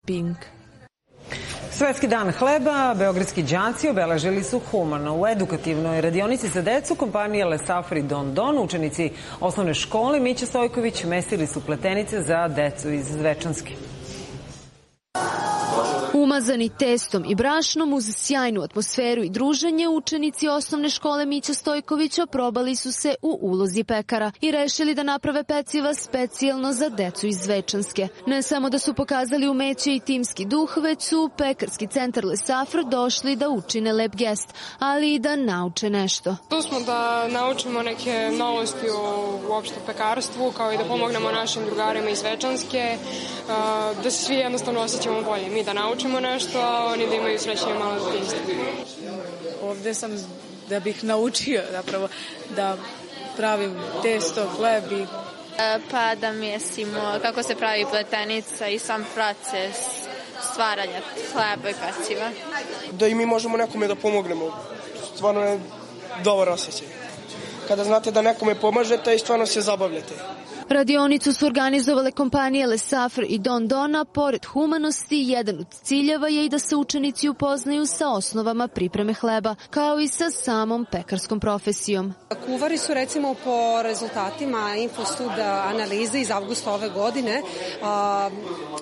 Pink. Svetski dan hleba, beogradski đaci obeležili su humano. U edukativnoj radionici za decu kompanije Le Safri Don Don učenici osnovne škole Mića Stojković mesili su pletenice za decu iz Zvečanske. Umazani testom i brašnom uz sjajnu atmosferu i druženje, učenici osnovne škole Mića Stojkovića probali su se u ulozi pekara i rešili da naprave peciva specijalno za decu iz Zvečanske. Ne samo da su pokazali umeće i timski duh, već su u pekarski centar Le Safr došli da učine lep gest, ali i da nauče nešto. Tu smo da naučimo neke novosti u uopšte pekarstvu, kao i da pomognemo našim drugarima iz Zvečanske, da se svi jednostavno osjećamo bolje. Mi da naučimo nešto, a oni da imaju srećnije malo detinjstvo. Ovde sam da bih naučio zapravo da pravim testo, hleb i... Pa da mjesimo kako se pravi pletenica i sam proces stvaranja hleba i peciva. Da i mi možemo nekome da pomognemo. Stvarno je dobar osjećaj. Kada znate da nekome pomažete i stvarno se zabavljate. Radionicu su organizovale kompanije Le Safr i Don Dona. Pored humanosti, jedan od ciljeva je i da se učenici upoznaju sa osnovama pripreme hleba, kao i sa samom pekarskom profesijom. Kuvari su recimo po rezultatima Infostud analize iz avgusta ove godine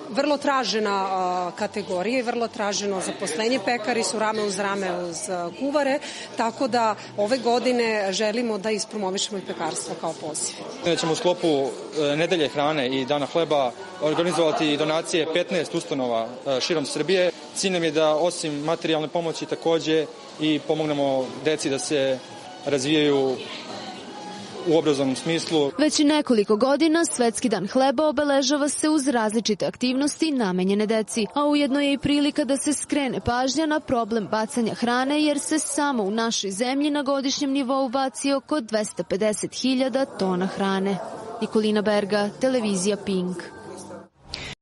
vrlo tražena kategorija i vrlo traženo zaposlenje. Pekari su rame uz rame uz kuvare, tako da ove godine želimo da ispromovišemo i pekarstvo kao poziv. Ćemo u sklopu nedelje hrane i dana hleba organizovati donacije 15 ustanova širom Srbije. Cilj nam je da osim materijalne pomoći takođe i pomognemo deci da se razvijaju u obrazovnom smislu. Već nekoliko godina Svetski dan hleba obeležava se uz različite aktivnosti namenjene deci, a ujedno je i prilika da se skrene pažnja na problem bacanja hrane, jer se samo u našoj zemlji na godišnjem nivou baci oko 250.000 tona hrane. Nikolina Berga, televizija Pink.